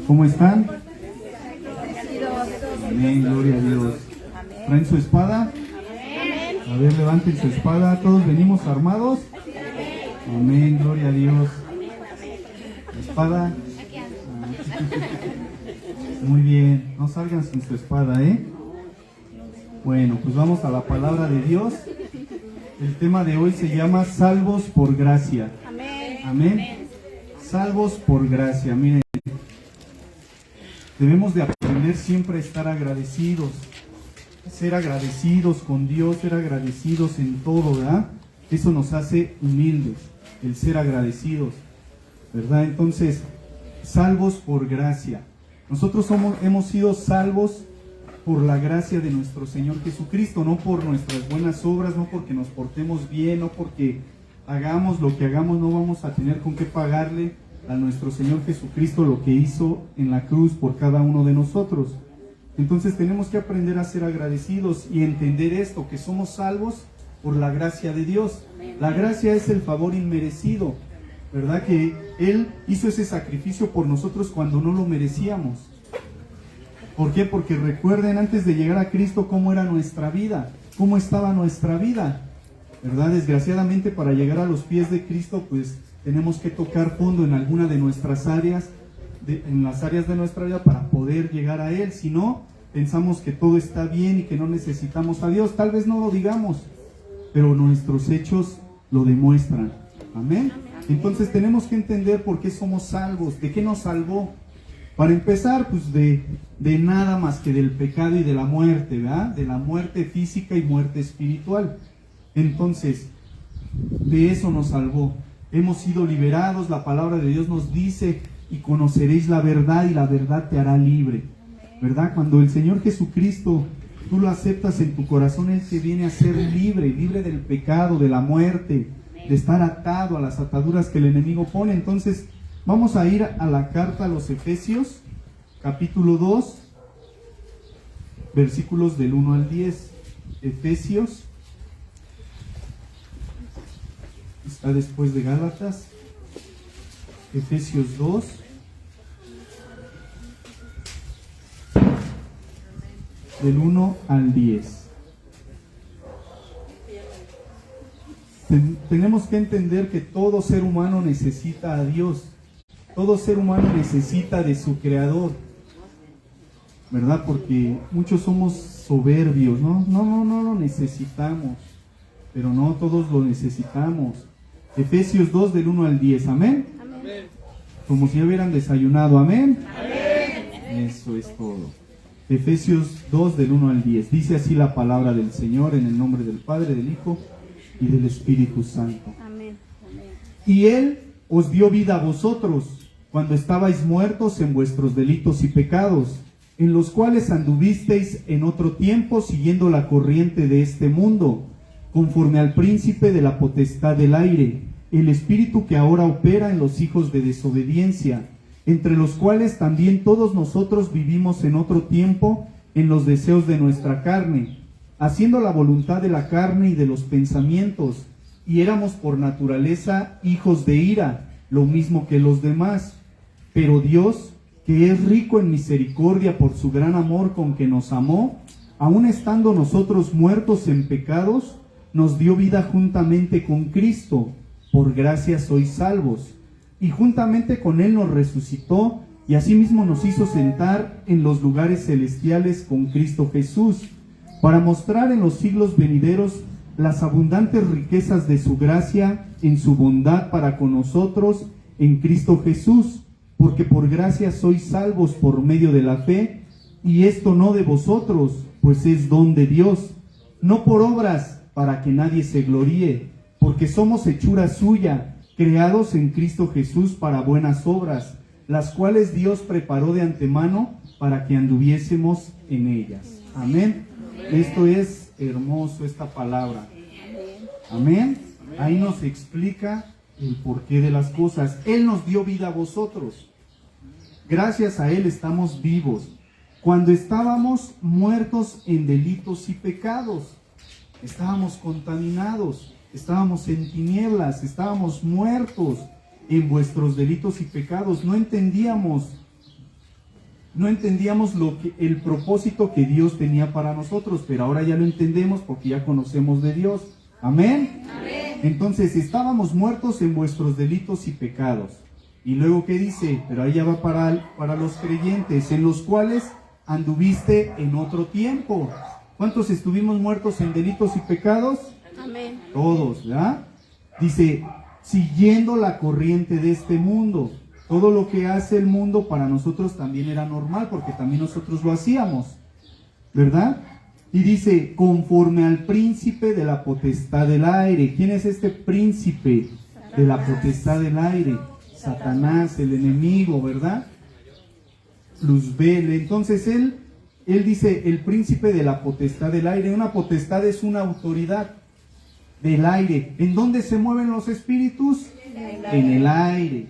¿Cómo están? Amén, gloria a Dios. ¿Traen su espada? A ver, levanten su espada. ¿Todos venimos armados? Amén, gloria a Dios. Espada. Muy bien, no salgan sin su espada, ¿eh? Bueno, pues vamos a la palabra de Dios. El tema de hoy se llama Salvos por Gracia. Amén. Salvos por gracia. Miren, debemos de aprender siempre a estar agradecidos. Ser agradecidos con Dios, ser agradecidos en todo, ¿verdad? Eso nos hace humildes, el ser agradecidos, ¿verdad? Entonces, salvos por gracia. Nosotros hemos sido salvos por la gracia de nuestro Señor Jesucristo, no por nuestras buenas obras, no porque nos portemos bien, no porque hagamos lo que hagamos, no vamos a tener con qué pagarle a nuestro Señor Jesucristo lo que hizo en la cruz por cada uno de nosotros. Entonces tenemos que aprender a ser agradecidos y entender esto, que somos salvos por la gracia de Dios. La gracia es el favor inmerecido, ¿verdad? Que Él hizo ese sacrificio por nosotros cuando no lo merecíamos. ¿Por qué? Porque recuerden antes de llegar a Cristo cómo era nuestra vida, cómo estaba nuestra vida, ¿verdad? Desgraciadamente para llegar a los pies de Cristo, pues tenemos que tocar fondo en alguna de nuestras áreas, en las áreas de nuestra vida para poder llegar a Él. Si no, pensamos que todo está bien y que no necesitamos a Dios. Tal vez no lo digamos, pero nuestros hechos lo demuestran. Amén. Entonces tenemos que entender por qué somos salvos, de qué nos salvó. Para empezar, pues de nada más que del pecado y de la muerte, ¿verdad? De la muerte física y muerte espiritual. Entonces, de eso nos salvó. Hemos sido liberados, la palabra de Dios nos dice, y conoceréis la verdad y la verdad te hará libre, ¿verdad? Cuando el Señor Jesucristo, tú lo aceptas en tu corazón, Él te viene a ser libre, libre del pecado, de la muerte, de estar atado a las ataduras que el enemigo pone. Entonces, vamos a ir a la carta a los Efesios, capítulo 2, versículos del 1 al 10. Efesios, está después de Gálatas. Efesios 2, del 1 al 10. Tenemos que entender que todo ser humano necesita a Dios. Todo ser humano necesita de su Creador, ¿verdad? Porque muchos somos soberbios, ¿no? No lo necesitamos, pero no todos lo necesitamos. Efesios 2 del 1 al 10, ¿amén? Amén. Como si ya hubieran desayunado, ¿amén? Amén. Eso es todo. Efesios 2 del 1 al 10, dice así la palabra del Señor, en el nombre del Padre, del Hijo y del Espíritu Santo. Amén. Y Él os dio vida a vosotros, cuando estabais muertos en vuestros delitos y pecados, en los cuales anduvisteis en otro tiempo siguiendo la corriente de este mundo, conforme al príncipe de la potestad del aire, el espíritu que ahora opera en los hijos de desobediencia, entre los cuales también todos nosotros vivimos en otro tiempo en los deseos de nuestra carne, haciendo la voluntad de la carne y de los pensamientos, y éramos por naturaleza hijos de ira, lo mismo que los demás. Pero Dios, que es rico en misericordia por su gran amor con que nos amó, aun estando nosotros muertos en pecados, nos dio vida juntamente con Cristo. Por gracia sois salvos. Y juntamente con Él nos resucitó, y asimismo nos hizo sentar en los lugares celestiales con Cristo Jesús, para mostrar en los siglos venideros las abundantes riquezas de su gracia en su bondad para con nosotros en Cristo Jesús. Porque por gracia sois salvos por medio de la fe, y esto no de vosotros, pues es don de Dios, no por obras, para que nadie se gloríe, porque somos hechura suya, creados en Cristo Jesús para buenas obras, las cuales Dios preparó de antemano para que anduviésemos en ellas. Amén. Esto es hermoso, esta palabra. Amén. Ahí nos explica el porqué de las cosas. Él nos dio vida a vosotros. gracias a Él estamos vivos. Cuando estábamos muertos en delitos y pecados, estábamos contaminados, estábamos en tinieblas, estábamos muertos en vuestros delitos y pecados. No entendíamos el propósito que Dios tenía para nosotros, pero ahora ya lo entendemos porque ya conocemos de Dios. Amén. Amén. Entonces, estábamos muertos en vuestros delitos y pecados. Y luego, ¿qué dice? Pero ahí ya va para los creyentes, en los cuales anduviste en otro tiempo. ¿Cuántos estuvimos muertos en delitos y pecados? Amén. Todos, ¿verdad? Dice, siguiendo la corriente de este mundo. Todo lo que hace el mundo para nosotros también era normal, porque también nosotros lo hacíamos, ¿verdad? Y dice, conforme al príncipe de la potestad del aire. ¿Quién es este príncipe de la potestad del aire? Satanás, el enemigo, ¿verdad? Luzbel. Entonces él dice, el príncipe de la potestad del aire. Una potestad es una autoridad del aire. ¿En dónde se mueven los espíritus? En el aire.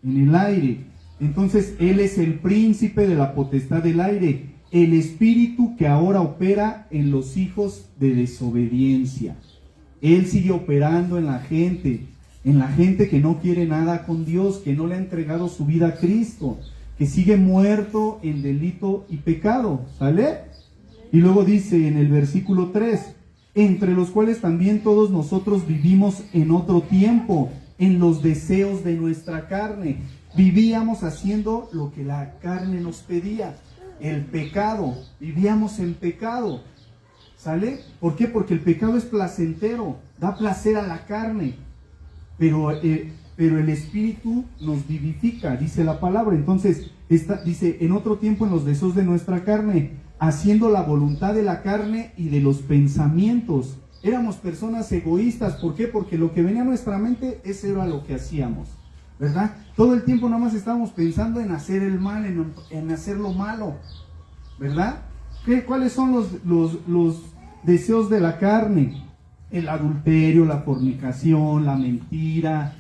En el aire. Entonces él es el príncipe de la potestad del aire, el espíritu que ahora opera en los hijos de desobediencia. Él sigue operando en la gente que no quiere nada con Dios, que no le ha entregado su vida a Cristo, que sigue muerto en delito y pecado, ¿sale? Y luego dice en el versículo 3, entre los cuales también todos nosotros vivimos en otro tiempo, en los deseos de nuestra carne. Vivíamos haciendo lo que la carne nos pedía, el pecado, vivíamos en pecado, ¿sale? ¿Por qué? Porque el pecado es placentero, da placer a la carne, pero el Espíritu nos vivifica, dice la palabra. Entonces, dice, en otro tiempo en los deseos de nuestra carne, haciendo la voluntad de la carne y de los pensamientos. Éramos personas egoístas. ¿Por qué? Porque lo que venía a nuestra mente, eso era lo que hacíamos, ¿verdad? Todo el tiempo nada más estábamos pensando en hacer el mal, en hacer lo malo, ¿verdad? ¿Cuáles son los deseos de la carne? El adulterio, la fornicación, la mentira,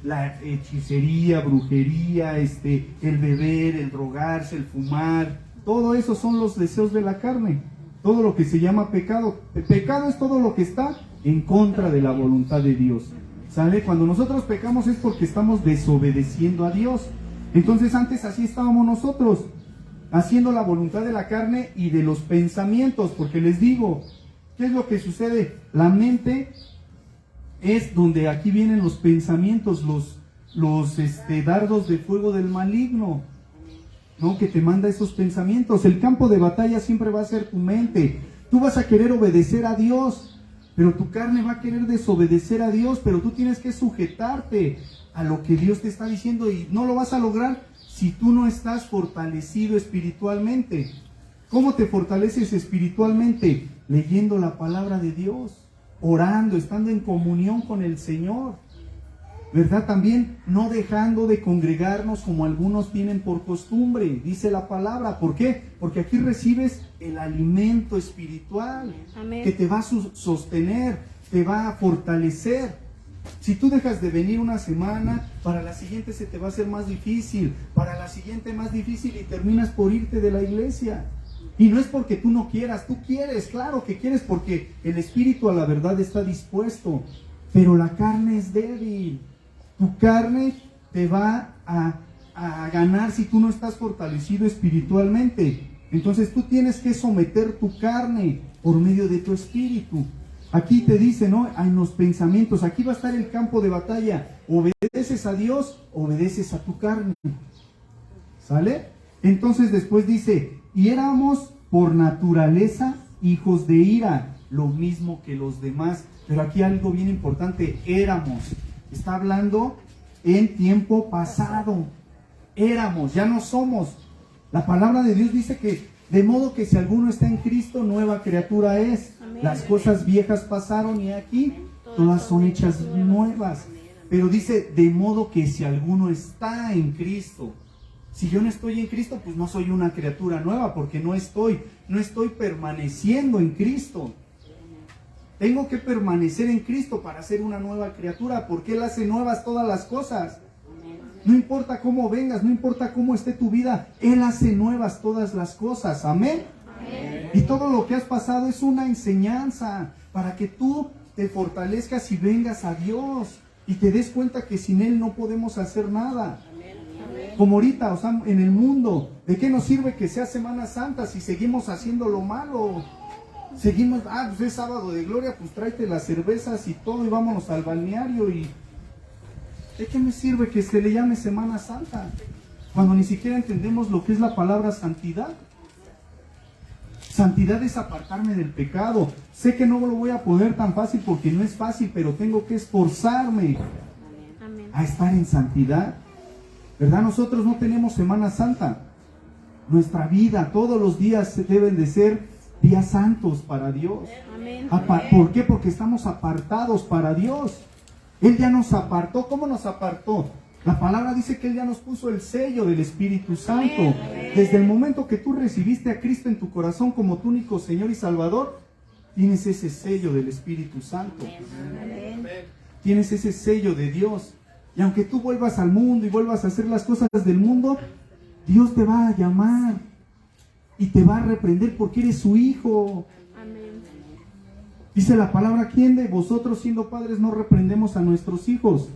la hechicería, brujería, el beber, el drogarse, el fumar. Todo eso son los deseos de la carne. Todo lo que se llama pecado. El pecado es todo lo que está en contra de la voluntad de Dios, ¿sale? Cuando nosotros pecamos es porque estamos desobedeciendo a Dios. Entonces antes así estábamos nosotros, haciendo la voluntad de la carne y de los pensamientos, porque les digo, ¿qué es lo que sucede? La mente es donde aquí vienen los pensamientos, los dardos de fuego del maligno, ¿no? Que te manda esos pensamientos. El campo de batalla siempre va a ser tu mente. Tú vas a querer obedecer a Dios, pero tu carne va a querer desobedecer a Dios, pero tú tienes que sujetarte a lo que Dios te está diciendo, y no lo vas a lograr si tú no estás fortalecido espiritualmente. ¿Cómo te fortaleces espiritualmente? Leyendo la palabra de Dios, orando, estando en comunión con el Señor, ¿verdad? También no dejando de congregarnos como algunos tienen por costumbre, dice la palabra. ¿Por qué? Porque aquí recibes el alimento espiritual. Amén. Que te va a sostener, te va a fortalecer. Si tú dejas de venir una semana, para la siguiente se te va a hacer más difícil, para la siguiente más difícil, y terminas por irte de la iglesia. Y no es porque tú no quieras, tú quieres, claro que quieres, porque el espíritu a la verdad está dispuesto, pero la carne es débil. Tu carne te va a ganar si tú no estás fortalecido espiritualmente. Entonces tú tienes que someter tu carne por medio de tu espíritu. Aquí te dice, ¿no? En los pensamientos, aquí va a estar el campo de batalla. Obedeces a Dios, obedeces a tu carne, ¿sale? Entonces después dice, y éramos por naturaleza hijos de ira, lo mismo que los demás. Pero aquí algo bien importante, éramos. Está hablando en tiempo pasado. Éramos, ya no somos. La palabra de Dios dice que de modo que si alguno está en Cristo, nueva criatura es. Amén. Las cosas viejas pasaron y aquí todas son hechas nuevas. Pero dice, de modo que si alguno está en Cristo. Si yo no estoy en Cristo, pues no soy una criatura nueva, porque no estoy permaneciendo en Cristo. Tengo que permanecer en Cristo para ser una nueva criatura, porque Él hace nuevas todas las cosas. No importa cómo vengas, no importa cómo esté tu vida, Él hace nuevas todas las cosas. Amén. Amén. Y todo lo que has pasado es una enseñanza para que tú te fortalezcas y vengas a Dios y te des cuenta que sin Él no podemos hacer nada. Como ahorita, o sea, en el mundo, ¿de qué nos sirve que sea Semana Santa si seguimos haciendo lo malo? Seguimos, pues es sábado de gloria, pues tráete las cervezas y todo y vámonos al balneario. Y ¿de qué me sirve que se le llame Semana Santa? Cuando ni siquiera entendemos lo que es la palabra santidad. Santidad es apartarme del pecado. Sé que no lo voy a poder tan fácil porque no es fácil, pero tengo que esforzarme a estar en santidad. ¿Verdad? Nosotros no tenemos Semana Santa. Nuestra vida, todos los días deben de ser días santos para Dios. ¿Por qué? Porque estamos apartados para Dios. Él ya nos apartó. ¿Cómo nos apartó? La palabra dice que Él ya nos puso el sello del Espíritu Santo. Desde el momento que tú recibiste a Cristo en tu corazón como tu único Señor y Salvador, tienes ese sello del Espíritu Santo. Tienes ese sello de Dios. Y aunque tú vuelvas al mundo y vuelvas a hacer las cosas del mundo, Dios te va a llamar y te va a reprender porque eres su hijo. Amén. Dice la palabra, ¿quién de vosotros siendo padres no reprendemos a nuestros hijos?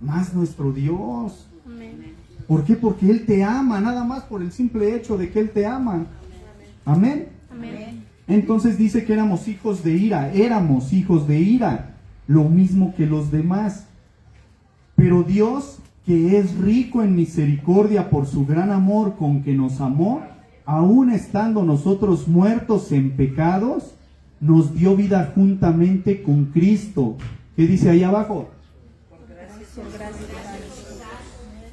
Más nuestro Dios. Amén. ¿Por qué? Porque Él te ama, nada más por el simple hecho de que Él te ama. Amén. Amén. Entonces dice que éramos hijos de ira, lo mismo que los demás. Pero Dios, que es rico en misericordia por su gran amor con que nos amó, aun estando nosotros muertos en pecados, nos dio vida juntamente con Cristo. ¿Qué dice ahí abajo?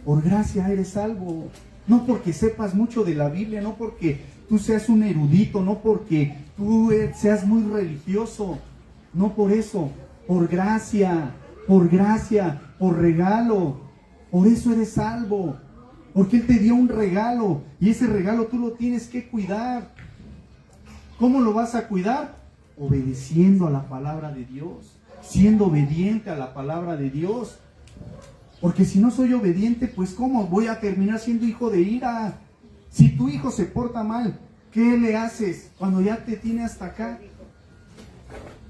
Por gracia eres salvo. No porque sepas mucho de la Biblia, no porque tú seas un erudito, no porque tú seas muy religioso, no por eso, por gracia, por regalo. Por eso eres salvo, porque Él te dio un regalo y ese regalo tú lo tienes que cuidar. ¿Cómo lo vas a cuidar? Obedeciendo a la palabra de Dios, siendo obediente a la palabra de Dios. Porque si no soy obediente, pues ¿cómo voy a terminar siendo hijo de ira? Si tu hijo se porta mal, ¿qué le haces cuando ya te tiene hasta acá?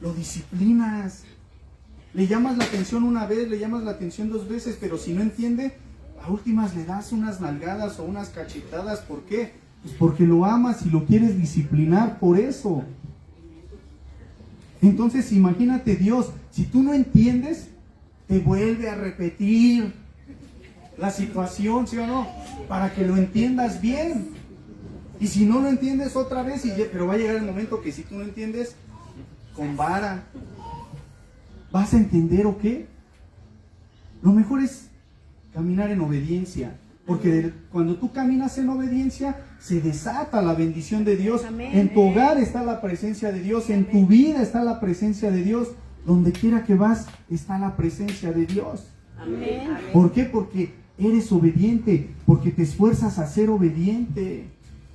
Lo disciplinas. Le llamas la atención una vez, le llamas la atención 2 veces, pero si no entiende, a últimas le das unas nalgadas o unas cachetadas. ¿Por qué? Pues porque lo amas y lo quieres disciplinar por eso. Entonces imagínate Dios, si tú no entiendes, te vuelve a repetir la situación, ¿sí o no? Para que lo entiendas bien. Y si no lo entiendes otra vez, pero va a llegar el momento que si tú no entiendes, con vara. ¿Vas a entender o qué? Lo mejor es caminar en obediencia, porque cuando tú caminas en obediencia, se desata la bendición de Dios. Amén. En tu hogar está la presencia de Dios, en tu vida está la presencia de Dios, donde quiera que vas está la presencia de Dios. Amén. ¿Por qué? Porque eres obediente, porque te esfuerzas a ser obediente.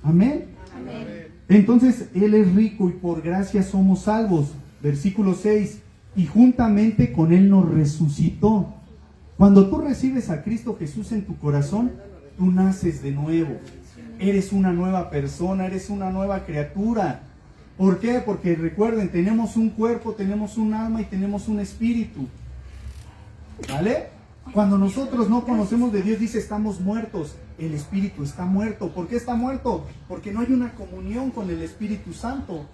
Amén. Amén. Entonces Él es rico y por gracia somos salvos. Versículo 6. Y juntamente con Él nos resucitó. Cuando tú recibes a Cristo Jesús en tu corazón, tú naces de nuevo. Eres una nueva persona, eres una nueva criatura. ¿Por qué? Porque recuerden, tenemos un cuerpo, tenemos un alma y tenemos un espíritu. ¿Vale? Cuando nosotros no conocemos de Dios, dice estamos muertos. El espíritu está muerto. ¿Por qué está muerto? Porque no hay una comunión con el Espíritu Santo.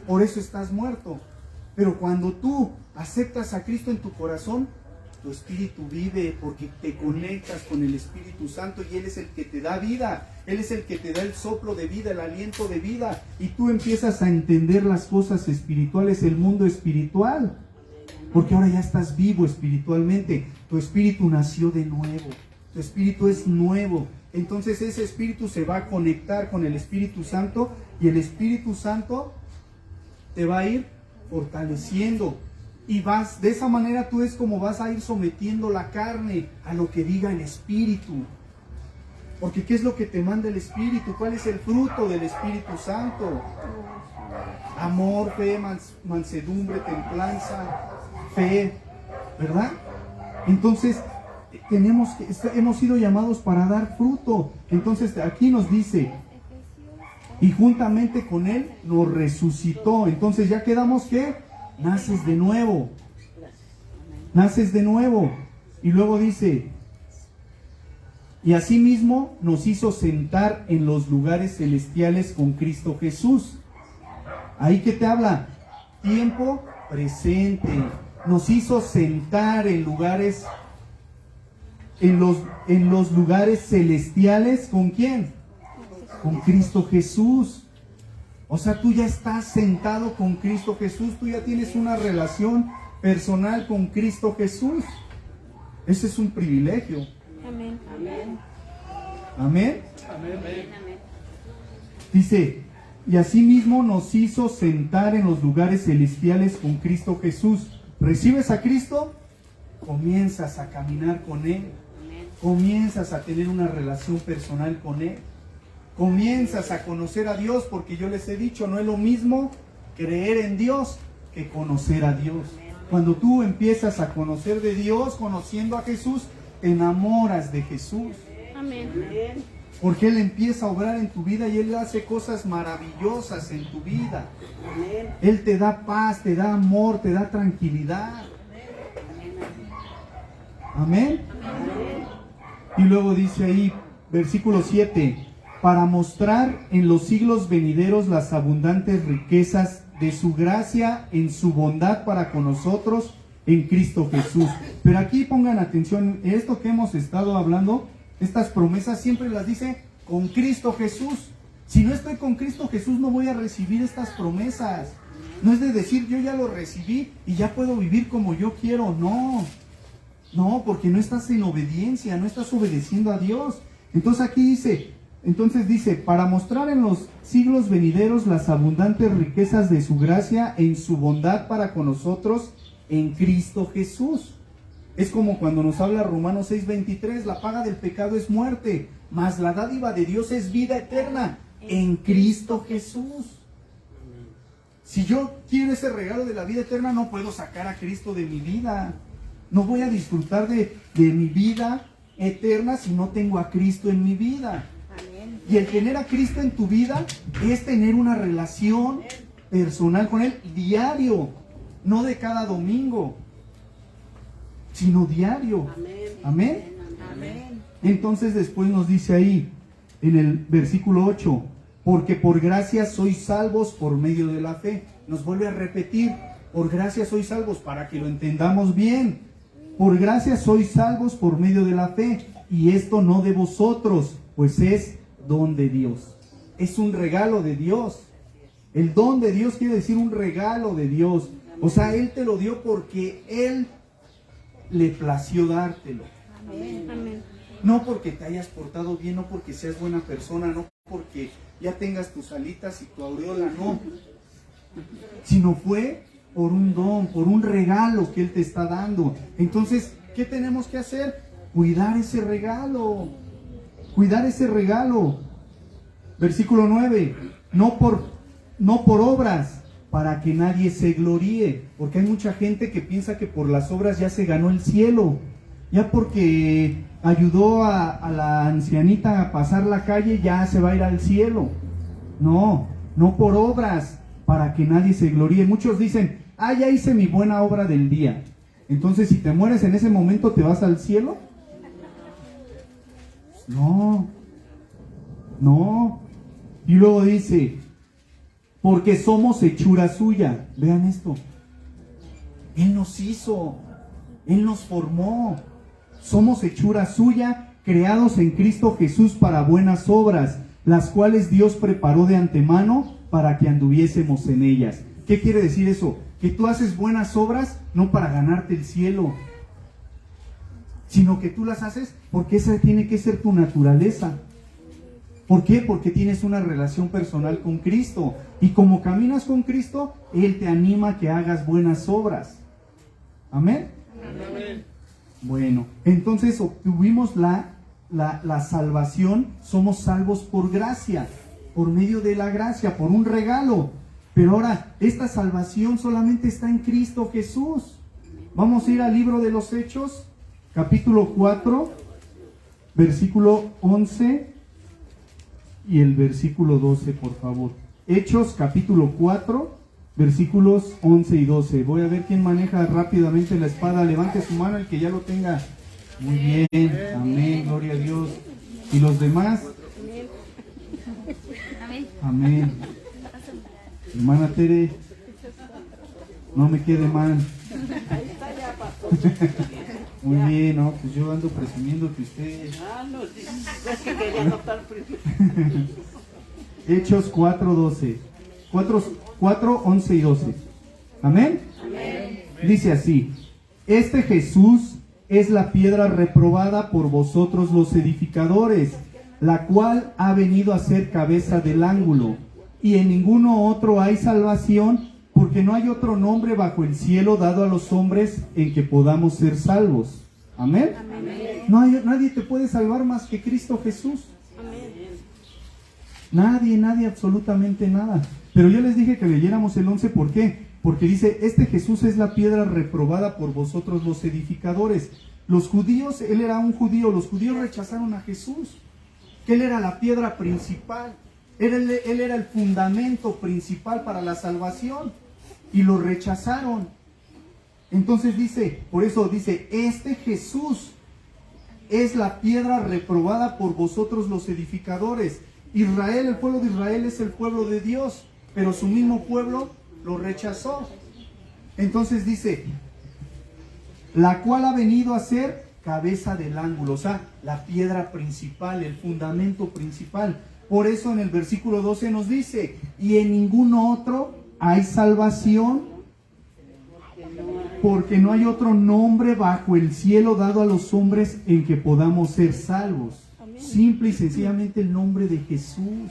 Por eso estás muerto. Pero cuando tú aceptas a Cristo en tu corazón, tu espíritu vive porque te conectas con el Espíritu Santo y Él es el que te da vida. Él es el que te da el soplo de vida, el aliento de vida. Y tú empiezas a entender las cosas espirituales, el mundo espiritual. Porque ahora ya estás vivo espiritualmente. Tu espíritu nació de nuevo. Tu espíritu es nuevo. Entonces ese espíritu se va a conectar con el Espíritu Santo y el Espíritu Santo te va a ir fortaleciendo y de esa manera tú es como vas a ir sometiendo la carne a lo que diga el Espíritu, porque ¿qué es lo que te manda el Espíritu? ¿Cuál es el fruto del Espíritu Santo? Amor, fe, mansedumbre, templanza, fe, ¿verdad? Entonces hemos sido llamados para dar fruto. Entonces aquí nos dice, y juntamente con Él nos resucitó. Entonces ya quedamos que naces de nuevo. Naces de nuevo. Y luego dice, y asimismo nos hizo sentar en los lugares celestiales con Cristo Jesús. Ahí que te habla, tiempo presente. Nos hizo sentar en lugares, en los lugares celestiales. ¿Con quién? Con Cristo Jesús. O sea, tú ya estás sentado con Cristo Jesús. Tú ya tienes una relación personal con Cristo Jesús. Ese es un privilegio. Amén. Amén. Amén. Dice, y asimismo nos hizo sentar en los lugares celestiales con Cristo Jesús. ¿Recibes a Cristo? Comienzas a caminar con Él. Comienzas a tener una relación personal con Él. Comienzas a conocer a Dios, porque yo les he dicho, no es lo mismo creer en Dios que conocer a Dios. Cuando tú empiezas a conocer de Dios, conociendo a Jesús, te enamoras de Jesús. Amén. Porque Él empieza a obrar en tu vida y Él hace cosas maravillosas en tu vida. Él te da paz, te da amor, te da tranquilidad. Amén. Y luego dice ahí, versículo 7, para mostrar en los siglos venideros las abundantes riquezas de su gracia en su bondad para con nosotros en Cristo Jesús. Pero aquí pongan atención, esto que hemos estado hablando, estas promesas siempre las dice con Cristo Jesús. Si no estoy con Cristo Jesús, no voy a recibir estas promesas. No es de decir, yo ya lo recibí y ya puedo vivir como yo quiero. No, no, porque no estás en obediencia, no estás obedeciendo a Dios. Entonces aquí dice, para mostrar en los siglos venideros las abundantes riquezas de su gracia en su bondad para con nosotros en Cristo Jesús. Es como cuando nos habla Romanos 6:23, la paga del pecado es muerte, mas la dádiva de Dios es vida eterna en Cristo Jesús. Si yo quiero ese regalo de la vida eterna, no puedo sacar a Cristo de mi vida. No voy a disfrutar de mi vida eterna si no tengo a Cristo en mi vida. Y el tener a Cristo en tu vida es tener una relación personal con Él diario, no de cada domingo, sino diario. Amén. Amén. Entonces después nos dice ahí, en el versículo 8, porque por gracia sois salvos por medio de la fe. Nos vuelve a repetir, por gracia sois salvos, para que lo entendamos bien. Por gracia sois salvos por medio de la fe, y esto no de vosotros, pues es don de Dios. Es un regalo de Dios. El don de Dios quiere decir un regalo de Dios. O sea, Él te lo dio porque Él le plació dártelo. Amén. No porque te hayas portado bien, no porque seas buena persona, no porque ya tengas tus alitas y tu aureola, no. Sino fue por un don, por un regalo que Él te está dando. Entonces, ¿qué tenemos que hacer? Cuidar ese regalo. Cuidar ese regalo. Versículo 9. No por obras, para que nadie se gloríe. Porque hay mucha gente que piensa que por las obras ya se ganó el cielo. Ya porque ayudó a la ancianita a pasar la calle, ya se va a ir al cielo. No, no por obras, para que nadie se gloríe. Muchos dicen, ya hice mi buena obra del día. Entonces, si te mueres en ese momento, ¿te vas al cielo? No, no. Y luego dice, porque somos hechura suya. Vean esto. Él nos hizo, Él nos formó. Somos hechura suya, creados en Cristo Jesús para buenas obras, las cuales Dios preparó de antemano para que anduviésemos en ellas. ¿Qué quiere decir eso? Que tú haces buenas obras no para ganarte el cielo, sino que tú las haces porque esa tiene que ser tu naturaleza. ¿Por qué? Porque tienes una relación personal con Cristo. Y como caminas con Cristo, Él te anima a que hagas buenas obras. ¿Amén? Amén. Bueno, entonces obtuvimos la salvación. Somos salvos por gracia, por medio de la gracia, por un regalo. Pero ahora, esta salvación solamente está en Cristo Jesús. Vamos a ir al libro de los Hechos. capítulo 4, versículo 11 y el versículo 12, por favor. Hechos, capítulo 4, versículos 11 y 12. Voy a ver quién maneja rápidamente la espada. Levante su mano el que ya lo tenga. Muy bien, amén, gloria a Dios. ¿Y los demás? Amén. Hermana Tere, no me quede mal. Muy bien, ¿no? Pues yo ando presumiendo que usted... no, sí, es que quería anotar primero. Hechos 4:12. 4, 11 y 12. ¿Amén? Amén. Dice así: este Jesús es la piedra reprobada por vosotros los edificadores, la cual ha venido a ser cabeza del ángulo, y en ninguno otro hay salvación, porque no hay otro nombre bajo el cielo dado a los hombres en que podamos ser salvos. ¿Amén? Amén. Nadie te puede salvar más que Cristo Jesús. Amén. Nadie, absolutamente nada. Pero yo les dije que leyéramos el 11, ¿por qué? Porque dice, este Jesús es la piedra reprobada por vosotros los edificadores. Los judíos, él era un judío, los judíos rechazaron a Jesús, que él era la piedra principal. Él era el fundamento principal para la salvación y lo rechazaron. Entonces dice, por eso dice, este Jesús es la piedra reprobada por vosotros los edificadores. Israel, el pueblo de Israel es el pueblo de Dios, pero su mismo pueblo lo rechazó. Entonces dice, la cual ha venido a ser cabeza del ángulo, o sea, la piedra principal, el fundamento principal. Por eso en el versículo 12 nos dice, y en ningún otro hay salvación, porque no hay otro nombre bajo el cielo dado a los hombres en que podamos ser salvos. Simple y sencillamente el nombre de Jesús.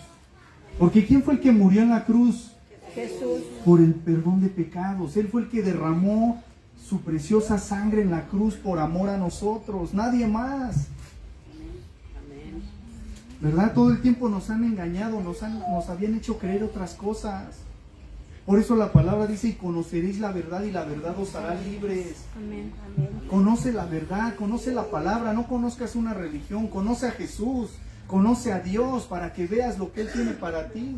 Porque ¿quién fue el que murió en la cruz? Jesús. Por el perdón de pecados. Él fue el que derramó su preciosa sangre en la cruz por amor a nosotros. Nadie más. ¿Verdad? Todo el tiempo nos han engañado, nos habían hecho creer otras cosas. Por eso la palabra dice, y conoceréis la verdad y la verdad os hará libres. Amén. Amén. Conoce la verdad, conoce la palabra, no conozcas una religión, conoce a Jesús, conoce a Dios para que veas lo que Él tiene para ti.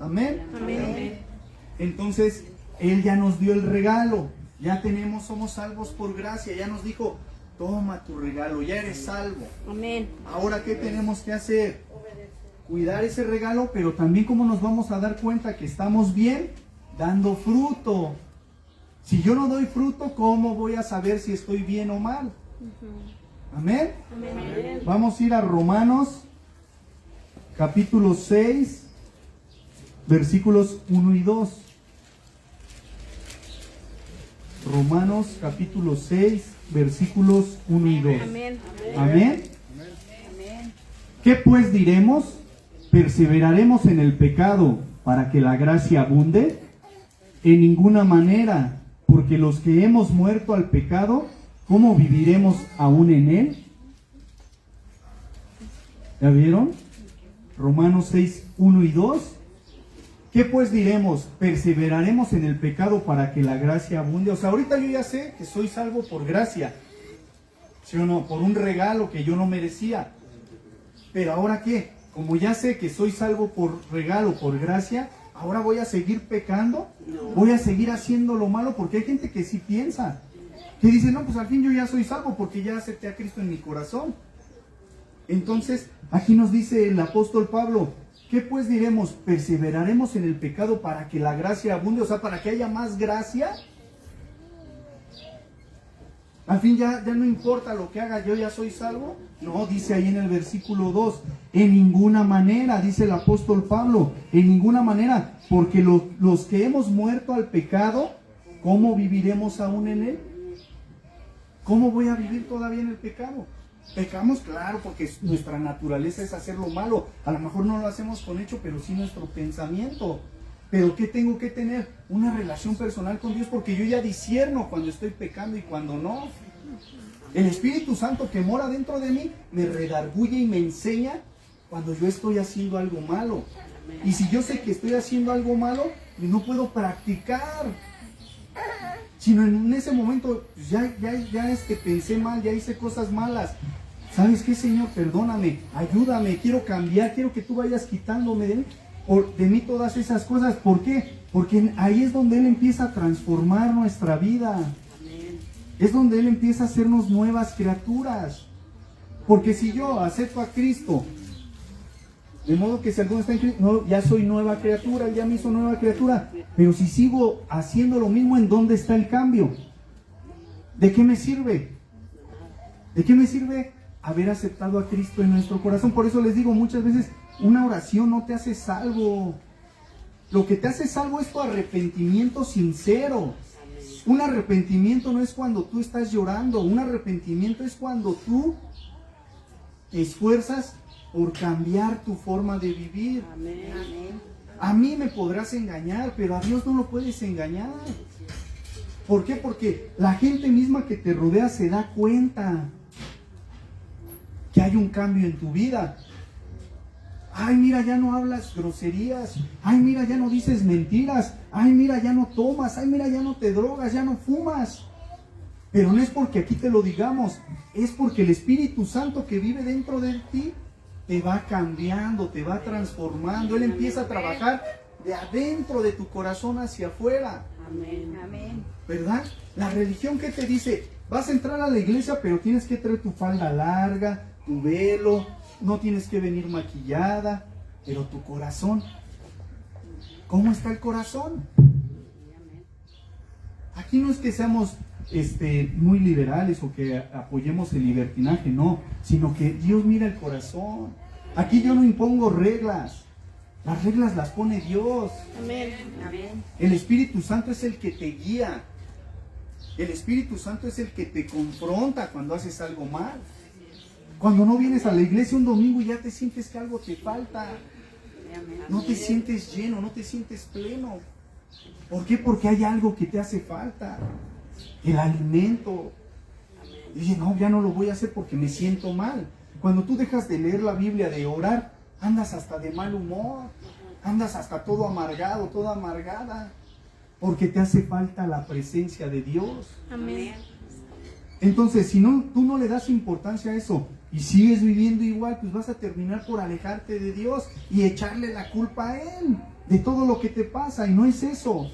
Amén. Amén. Entonces, Él ya nos dio el regalo, ya somos salvos por gracia, ya nos dijo, toma tu regalo, ya eres salvo. Amén. Ahora, ¿qué tenemos que hacer? Cuidar ese regalo, pero también cómo nos vamos a dar cuenta que estamos bien, dando fruto. Si yo no doy fruto, ¿cómo voy a saber si estoy bien o mal? Amén. Amén. Vamos a ir a Romanos, capítulo 6, versículos 1 y 2. Romanos, capítulo 6, versículos 1 y 2. Amén. Amén. ¿Qué pues diremos? ¿Perseveraremos en el pecado para que la gracia abunde? En ninguna manera, porque los que hemos muerto al pecado, ¿cómo viviremos aún en él? ¿Ya vieron? Romanos 6, 1 y 2. ¿Qué pues diremos? ¿Perseveraremos en el pecado para que la gracia abunde? O sea, ahorita yo ya sé que soy salvo por gracia, ¿sí o no? Por un regalo que yo no merecía. Pero ¿ahora qué? Como ya sé que soy salvo por regalo, por gracia, ¿ahora voy a seguir pecando? ¿Voy a seguir haciendo lo malo? Porque hay gente que sí piensa, que dice, no, pues al fin yo ya soy salvo porque ya acepté a Cristo en mi corazón. Entonces, aquí nos dice el apóstol Pablo, ¿qué pues diremos? ¿Perseveraremos en el pecado para que la gracia abunde? O sea, para que haya más gracia. Al fin ya no importa lo que haga, yo ya soy salvo. No, dice ahí en el versículo 2, en ninguna manera, dice el apóstol Pablo, en ninguna manera, porque los que hemos muerto al pecado, ¿cómo viviremos aún en él? ¿Cómo voy a vivir todavía en el pecado? Pecamos, claro, porque nuestra naturaleza es hacer lo malo. A lo mejor no lo hacemos con hecho, pero sí nuestro pensamiento. Pero ¿qué tengo que tener? Una relación personal con Dios, porque yo ya discierno cuando estoy pecando y cuando no. El Espíritu Santo que mora dentro de mí me redarguye y me enseña cuando yo estoy haciendo algo malo. Y si yo sé que estoy haciendo algo malo, no puedo practicar. sino en ese momento pues ya pensé mal, ya hice cosas malas. ¿Sabes qué, Señor? Perdóname, ayúdame, quiero cambiar, quiero que tú vayas quitándome de mí todas esas cosas. ¿Por qué? Porque ahí es donde Él empieza a transformar nuestra vida. Es donde Él empieza a hacernos nuevas criaturas. Porque si yo acepto a Cristo, de modo que si alguno está en Cristo, no, ya soy nueva criatura, Él ya me hizo nueva criatura. Pero si sigo haciendo lo mismo, ¿en dónde está el cambio? ¿De qué me sirve? ¿De qué me sirve haber aceptado a Cristo en nuestro corazón? Por eso les digo muchas veces, una oración no te hace salvo. Lo que te hace salvo es tu arrepentimiento sincero. Un arrepentimiento no es cuando tú estás llorando. Un arrepentimiento es cuando tú te esfuerzas por cambiar tu forma de vivir. Amén. A mí me podrás engañar, pero a Dios no lo puedes engañar. ¿Por qué? Porque la gente misma que te rodea se da cuenta que hay un cambio en tu vida. Ay, mira, ya no hablas groserías. Ay, mira, ya no dices mentiras. Ay, mira, ya no tomas. Ay, mira, ya no te drogas, ya no fumas. Pero no es porque aquí te lo digamos, es porque el Espíritu Santo que vive dentro de ti te va cambiando, te va transformando. Él empieza a trabajar de adentro de tu corazón hacia afuera. Amén. ¿Verdad? La religión que te dice, vas a entrar a la iglesia, pero tienes que traer tu falda larga, tu velo, no tienes que venir maquillada, pero tu corazón, ¿cómo está el corazón? Aquí no es que seamos muy liberales o que apoyemos el libertinaje, no, sino que Dios mira el corazón. Aquí yo no impongo reglas, las reglas las pone Dios. Amén. El Espíritu Santo es el que te guía. El Espíritu Santo es el que te confronta cuando haces algo mal. Cuando no vienes a la iglesia un domingo y ya te sientes que algo te falta. No te sientes lleno, no te sientes pleno. ¿Por qué? Porque hay algo que te hace falta. El alimento. Y dices, no, ya no lo voy a hacer porque me siento mal. Cuando tú dejas de leer la Biblia, de orar, andas hasta de mal humor. Andas hasta todo amargado, toda amargada. Porque te hace falta la presencia de Dios. Amén. Entonces, si no, tú no le das importancia a eso y sigues viviendo igual, pues vas a terminar por alejarte de Dios y echarle la culpa a Él de todo lo que te pasa. Y no es eso,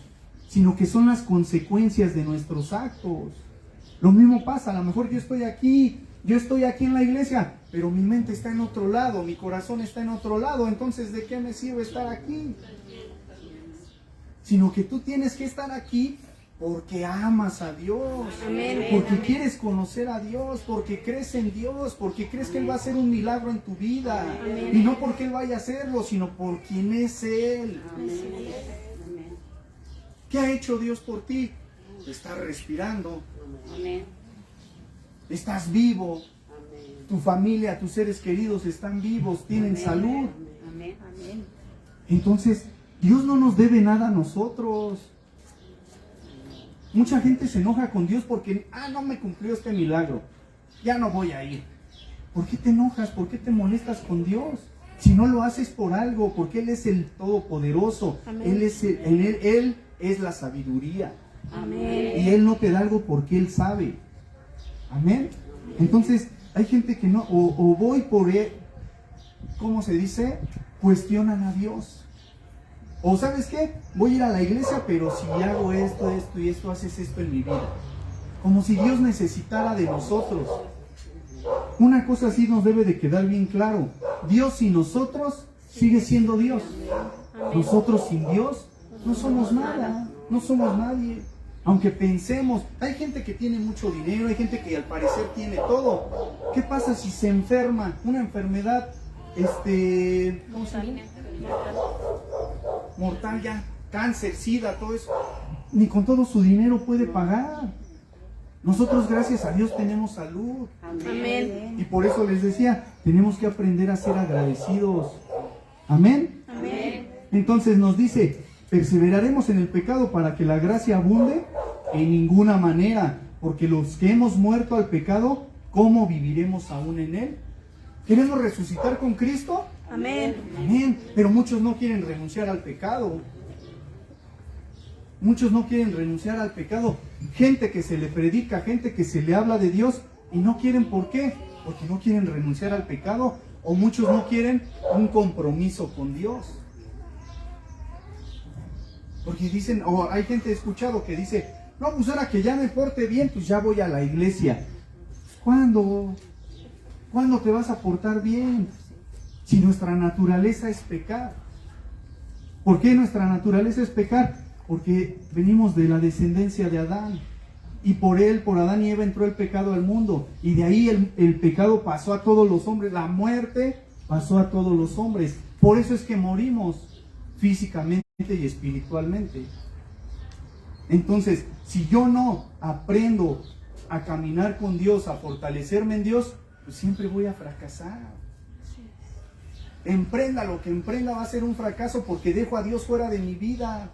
sino que son las consecuencias de nuestros actos. Lo mismo pasa, a lo mejor yo estoy aquí en la iglesia, pero mi mente está en otro lado, mi corazón está en otro lado. Entonces, ¿de qué me sirve estar aquí? Sino que tú tienes que estar aquí porque amas a Dios, Amén. porque quieres conocer a Dios, porque crees en Dios, porque crees que Él va a hacer un milagro en tu vida. Amén. Y no porque Él vaya a hacerlo, sino por quien es Él. Amén. ¿Qué ha hecho Dios por ti? Estás respirando, Amén. estás vivo, tu familia, tus seres queridos están vivos, tienen salud. Amén. Entonces, Dios no nos debe nada a nosotros. Mucha gente se enoja con Dios porque, no me cumplió este milagro, ya no voy a ir. ¿Por qué te enojas? ¿Por qué te molestas con Dios? Si no lo haces por algo, porque Él es el Todopoderoso. Amén. Él es la sabiduría. Amén. Y Él no te da algo porque Él sabe. Amén. Entonces, hay gente que no, o voy por Él, ¿cómo se dice? Cuestionan a Dios. O ¿sabes qué? Voy a ir a la iglesia, pero si hago esto y esto, haces esto en mi vida. Como si Dios necesitara de nosotros. Una cosa así nos debe de quedar bien claro. Dios sin nosotros sigue siendo Dios. Nosotros sin Dios no somos nada, no somos nadie. Aunque pensemos, hay gente que tiene mucho dinero, hay gente que al parecer tiene todo. ¿Qué pasa si se enferma? Una enfermedad, ¿cómo se llama? Mortal ya, cáncer, sida, todo eso. Ni con todo su dinero puede pagar. Nosotros, gracias a Dios, tenemos salud. Amén. Y por eso les decía, tenemos que aprender a ser agradecidos. Amén. Amén. Entonces nos dice, perseveraremos en el pecado para que la gracia abunde en ninguna manera, porque los que hemos muerto al pecado, ¿cómo viviremos aún en él? ¿Queremos resucitar con Cristo? Amén. Amén. Pero muchos no quieren renunciar al pecado. Muchos no quieren renunciar al pecado. gente que se le predica, gente que se le habla de Dios y no quieren. ¿Por qué? Porque no quieren renunciar al pecado, o muchos no quieren un compromiso con Dios. Porque dicen, o hay gente escuchado que dice, no, pues ahora que ya me porte bien, pues ya voy a la iglesia. ¿Cuándo? ¿Cuándo te vas a portar bien? Si nuestra naturaleza es pecar. ¿Por qué nuestra naturaleza es pecar? Porque venimos de la descendencia de Adán. Y por él, por Adán y Eva, entró el pecado al mundo. Y de ahí el pecado pasó a todos los hombres. La muerte pasó a todos los hombres. Por eso es que morimos físicamente y espiritualmente. Entonces, si yo no aprendo a caminar con Dios, a fortalecerme en Dios, pues siempre voy a fracasar. Emprenda lo que emprenda, va a ser un fracaso porque dejo a Dios fuera de mi vida.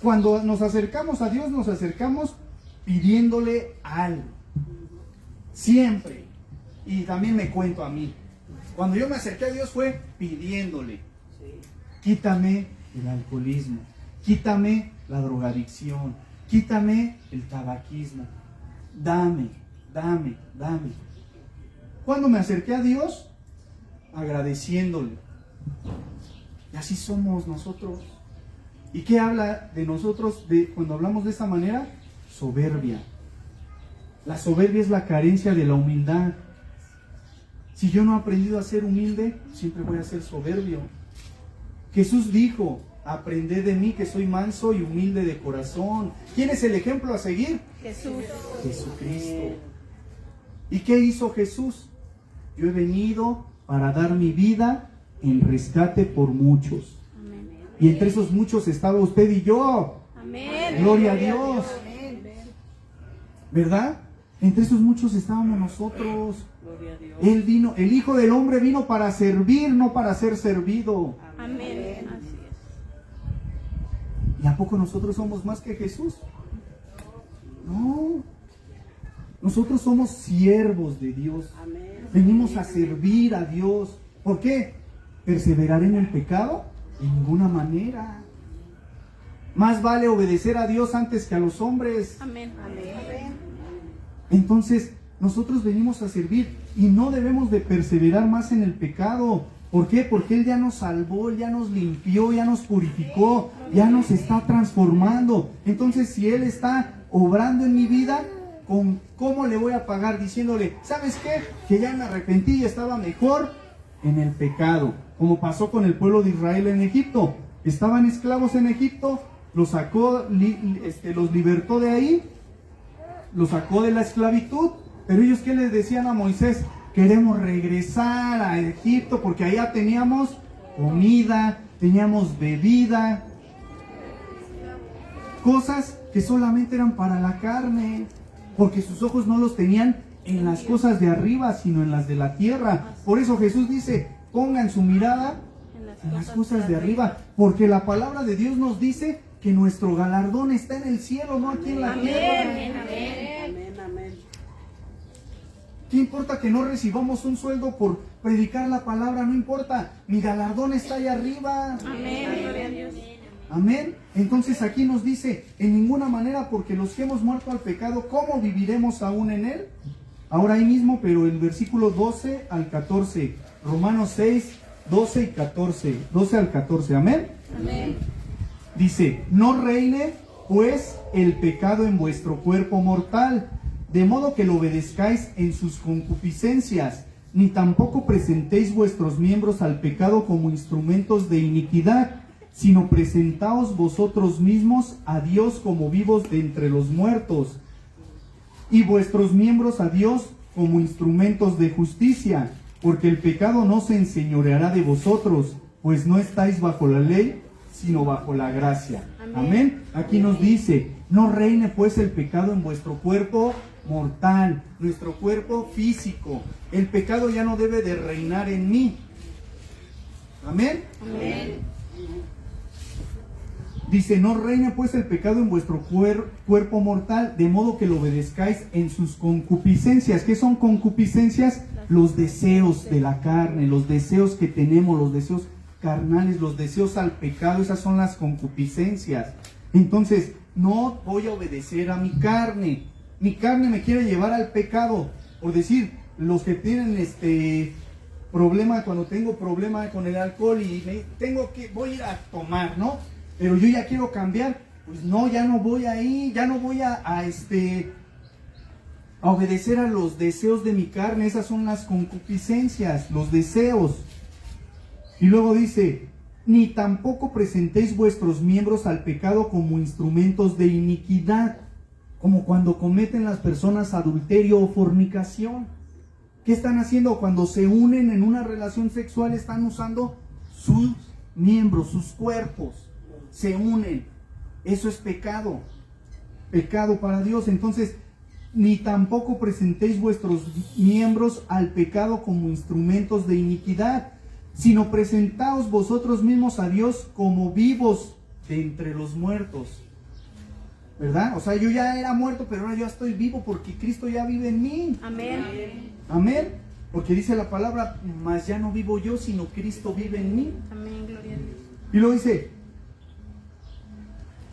Cuando nos acercamos a Dios, nos acercamos pidiéndole algo. Siempre. Y también me cuento a mí. Cuando yo me acerqué a Dios fue pidiéndole. Quítame el alcoholismo, quítame la drogadicción, quítame el tabaquismo. Dame. Cuando me acerqué a Dios, agradeciéndole. Y así somos nosotros. ¿Y qué habla de nosotros cuando hablamos de esa manera? Soberbia. La soberbia es la carencia de la humildad. Si yo no he aprendido a ser humilde, siempre voy a ser soberbio. Jesús dijo, aprended de mí que soy manso y humilde de corazón. ¿Quién es el ejemplo a seguir? Jesús. Jesucristo. ¿Y qué hizo Jesús? Yo he venido para dar mi vida en rescate por muchos. Amén. Y entre esos muchos estaba usted y yo. Amén. Gloria a Dios. ¿Verdad? Entre esos muchos estábamos nosotros. Gloria a Dios. Él vino, el Hijo del Hombre vino para servir, no para ser servido. Amén. Así es. ¿Y a poco nosotros somos más que Jesús? No. Nosotros somos siervos de Dios. Amén. Venimos a servir a Dios. ¿Por qué? ¿Perseverar en el pecado? De ninguna manera. Más vale obedecer a Dios antes que a los hombres. Amén. Amén. Entonces, nosotros venimos a servir y no debemos de perseverar más en el pecado. ¿Por qué? Porque Él ya nos salvó, Él ya nos limpió, ya nos purificó, ya nos está transformando. Entonces, si Él está obrando en mi vida, ¿cómo le voy a pagar? Diciéndole, ¿sabes qué? Que ya me arrepentí y estaba mejor en el pecado. Como pasó con el pueblo de Israel en Egipto. Estaban esclavos en Egipto, los sacó, los libertó de ahí, los sacó de la esclavitud. Pero ellos, ¿qué les decían a Moisés? Queremos regresar a Egipto porque allá teníamos comida, teníamos bebida, cosas que solamente eran para la carne, porque sus ojos no los tenían en las cosas de arriba, sino en las de la tierra. Por eso Jesús dice, pongan su mirada en las cosas de arriba, porque la palabra de Dios nos dice que nuestro galardón está en el cielo, no aquí en la tierra. Amén. Amén. Amén. ¿Qué importa que no recibamos un sueldo por predicar la palabra? No importa, mi galardón está allá arriba. Amén. Gloria a Dios. Amén. Entonces aquí nos dice, en ninguna manera, porque los que hemos muerto al pecado, ¿cómo viviremos aún en él? Ahora ahí mismo, pero el versículo 12 al 14, Romanos 6, 12 y 14, 12 al 14, amén. Amén. Dice, no reine pues el pecado en vuestro cuerpo mortal, de modo que lo obedezcáis en sus concupiscencias, ni tampoco presentéis vuestros miembros al pecado como instrumentos de iniquidad, sino presentaos vosotros mismos a Dios como vivos de entre los muertos, y vuestros miembros a Dios como instrumentos de justicia, porque el pecado no se enseñoreará de vosotros, pues no estáis bajo la ley, sino bajo la gracia. Amén. Aquí nos dice, no reine pues el pecado en vuestro cuerpo mortal, nuestro cuerpo físico. El pecado ya no debe de reinar en mí. Amén. Amén. Dice, no reine pues el pecado en vuestro cuerpo mortal, de modo que lo obedezcáis en sus concupiscencias. ¿Qué son concupiscencias? Los deseos de la carne, los deseos que tenemos, los deseos carnales, los deseos al pecado, esas son las concupiscencias. Entonces, no voy a obedecer a mi carne. Mi carne me quiere llevar al pecado. Por decir, los que tienen problema, cuando tengo problema con el alcohol y voy a ir a tomar, ¿no? Pero yo ya quiero cambiar, pues no, ya no voy ahí, ya no voy a obedecer a los deseos de mi carne. Esas son las concupiscencias, los deseos. Y luego dice, ni tampoco presentéis vuestros miembros al pecado como instrumentos de iniquidad, como cuando cometen las personas adulterio o fornicación. ¿Qué están haciendo? Cuando se unen en una relación sexual, están usando sus miembros, sus cuerpos, se unen. Eso es pecado, pecado para Dios. Entonces, ni tampoco presentéis vuestros miembros al pecado como instrumentos de iniquidad, sino presentaos vosotros mismos a Dios como vivos de entre los muertos. ¿Verdad? O sea, yo ya era muerto, pero ahora yo estoy vivo porque Cristo ya vive en mí. Amén. Amén. Porque dice la palabra, mas ya no vivo yo, sino Cristo vive en mí. Amén, gloria a Dios. Y luego dice,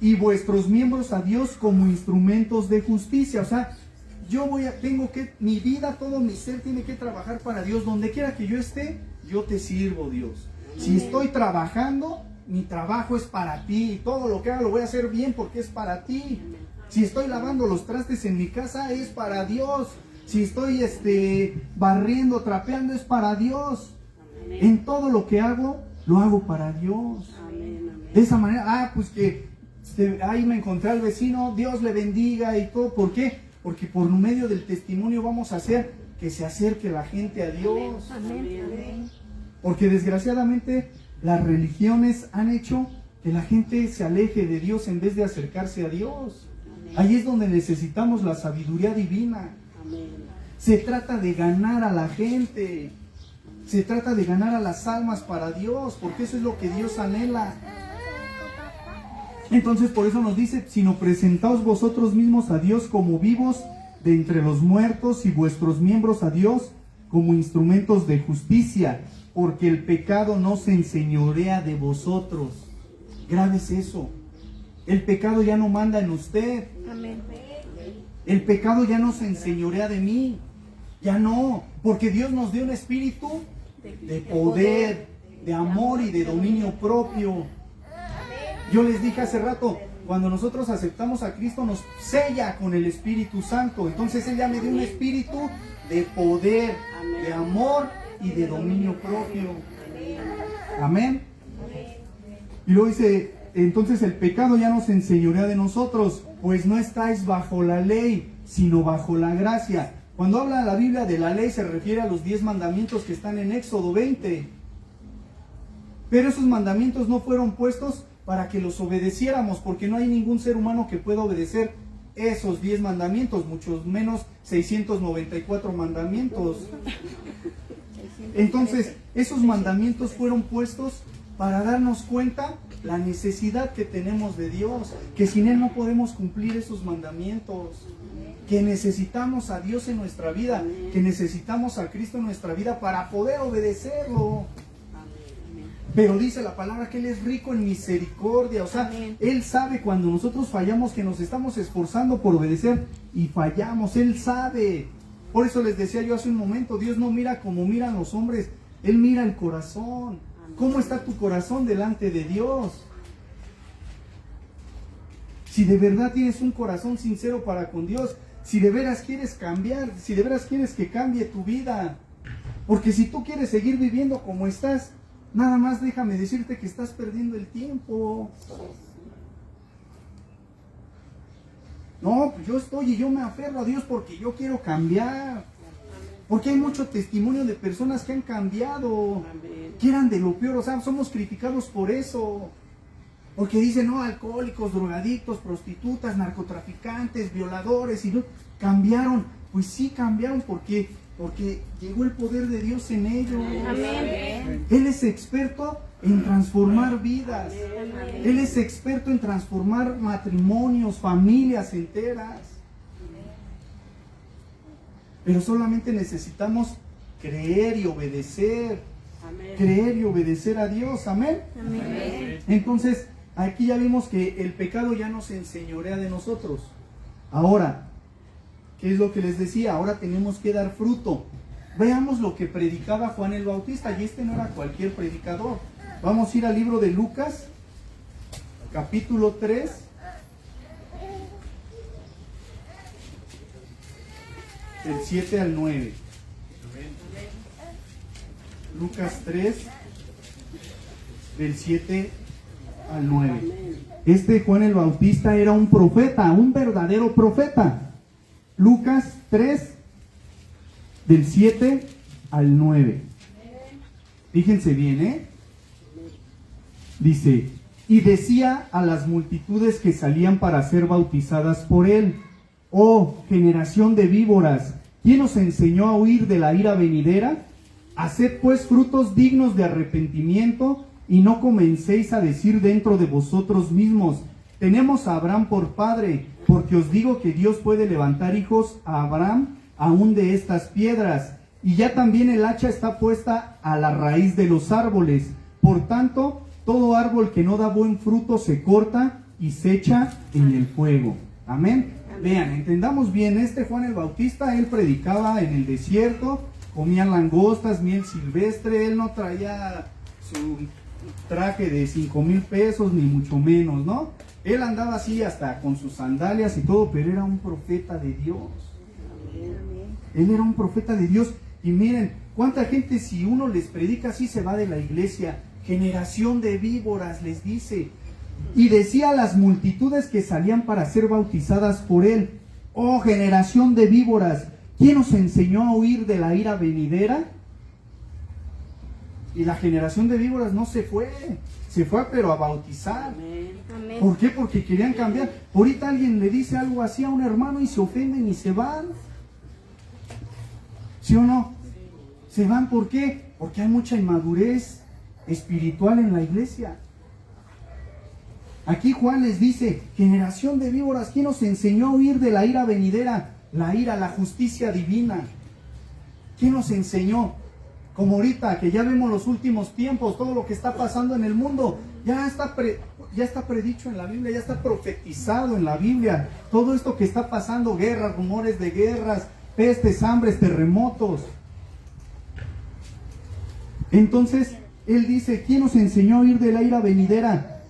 y vuestros miembros a Dios como instrumentos de justicia. O sea, mi vida, todo mi ser tiene que trabajar para Dios. Donde quiera que yo esté, yo te sirvo, Dios. Si estoy trabajando, mi trabajo es para ti. Y todo lo que haga lo voy a hacer bien porque es para ti. Si estoy lavando los trastes en mi casa, es para Dios. Si estoy barriendo, trapeando, es para Dios. En todo lo que hago, lo hago para Dios. De esa manera, pues que ahí me encontré al vecino, Dios le bendiga y todo. ¿Por qué? Porque por medio del testimonio vamos a hacer que se acerque la gente a Dios. Amén. Porque desgraciadamente las religiones han hecho que la gente se aleje de Dios en vez de acercarse a Dios. Ahí es donde necesitamos la sabiduría divina. Se trata de ganar a la gente. Se trata de ganar a las almas para Dios, porque eso es lo que Dios anhela. Entonces por eso nos dice, sino presentaos vosotros mismos a Dios como vivos de entre los muertos y vuestros miembros a Dios como instrumentos de justicia, porque el pecado no se enseñorea de vosotros. Grave es eso. El pecado ya no manda en usted. Amén. El pecado ya no se enseñorea de mí. Ya no, porque Dios nos dio un espíritu de poder, de amor y de dominio propio. Yo les dije hace rato, cuando nosotros aceptamos a Cristo nos sella con el Espíritu Santo. Entonces Él ya me dio un espíritu de poder, de amor y de dominio propio. Amén. Y luego dice, entonces el pecado ya no se enseñorea de nosotros, pues no estáis bajo la ley, sino bajo la gracia. Cuando habla la Biblia de la ley se refiere a los 10 mandamientos que están en Éxodo 20. Pero esos mandamientos no fueron puestos para que los obedeciéramos, porque no hay ningún ser humano que pueda obedecer esos 10 mandamientos, mucho menos 694 mandamientos. Entonces, esos mandamientos fueron puestos para darnos cuenta la necesidad que tenemos de Dios, que sin Él no podemos cumplir esos mandamientos, que necesitamos a Dios en nuestra vida, que necesitamos a Cristo en nuestra vida para poder obedecerlo. Pero dice la palabra que Él es rico en misericordia. O sea, Él sabe cuando nosotros fallamos, que nos estamos esforzando por obedecer y fallamos. Él sabe. Por eso les decía yo hace un momento, Dios no mira como miran los hombres, Él mira el corazón. ¿Cómo está tu corazón delante de Dios? Si de verdad tienes un corazón sincero para con Dios, si de veras quieres cambiar, si de veras quieres que cambie tu vida. Porque si tú quieres seguir viviendo como estás, nada más déjame decirte que estás perdiendo el tiempo. No, pues yo estoy y yo me aferro a Dios porque yo quiero cambiar. Porque hay mucho testimonio de personas que han cambiado, que eran de lo peor. O sea, somos criticados por eso. Porque dicen, no, alcohólicos, drogadictos, prostitutas, narcotraficantes, violadores, y no, cambiaron. Pues sí cambiaron porque llegó el poder de Dios en ellos. Amén. Él es experto en transformar vidas. Él es experto en transformar matrimonios, familias enteras. Pero solamente necesitamos creer y obedecer. Creer y obedecer a Dios. Amén. Amén. Entonces, aquí ya vimos que el pecado ya no se enseñorea de nosotros. Ahora, ¿qué es lo que les decía? Ahora tenemos que dar fruto. Veamos lo que predicaba Juan el Bautista, y este no era cualquier predicador. Vamos a ir al libro de Lucas, capítulo 3. Del 7 al 9. Lucas 3, del 7 al 9. Este Juan el Bautista era un profeta, un verdadero profeta. Lucas 3, del 7 al 9. Fíjense bien, Dice, y decía a las multitudes que salían para ser bautizadas por él: oh generación de víboras, ¿quién os enseñó a huir de la ira venidera? Haced pues frutos dignos de arrepentimiento, y no comencéis a decir dentro de vosotros mismos: tenemos a Abraham por padre, porque os digo que Dios puede levantar hijos a Abraham aún de estas piedras. Y ya también el hacha está puesta a la raíz de los árboles. Por tanto, todo árbol que no da buen fruto se corta y se echa en el fuego. Amén. Vean, entendamos bien, este Juan el Bautista, él predicaba en el desierto, comía langostas, miel silvestre, él no traía su traje de 5,000 pesos, ni mucho menos, ¿no? Él andaba así hasta con sus sandalias y todo, pero era un profeta de Dios. Él era un profeta de Dios. Y miren, cuánta gente, si uno les predica así, se va de la iglesia. Generación de víboras, les dice. Y decía a las multitudes que salían para ser bautizadas por él: oh generación de víboras, ¿quién os enseñó a huir de la ira venidera? Y la generación de víboras no se fue pero a bautizar. Amén. ¿Por qué? Porque querían cambiar. Ahorita alguien le dice algo así a un hermano y se ofenden y se van. ¿Sí o no? Se van, ¿por qué? Porque hay mucha inmadurez espiritual en la iglesia. Aquí Juan les dice: generación de víboras, ¿quién os enseñó a huir de la ira venidera? La ira, la justicia divina. ¿Quién nos enseñó? Como ahorita que ya vemos los últimos tiempos, todo lo que está pasando en el mundo, ya está predicho en la Biblia, ya está profetizado en la Biblia. Todo esto que está pasando, guerras, rumores de guerras, pestes, hambres, terremotos. Entonces, él dice: ¿quién nos enseñó a huir de la ira venidera?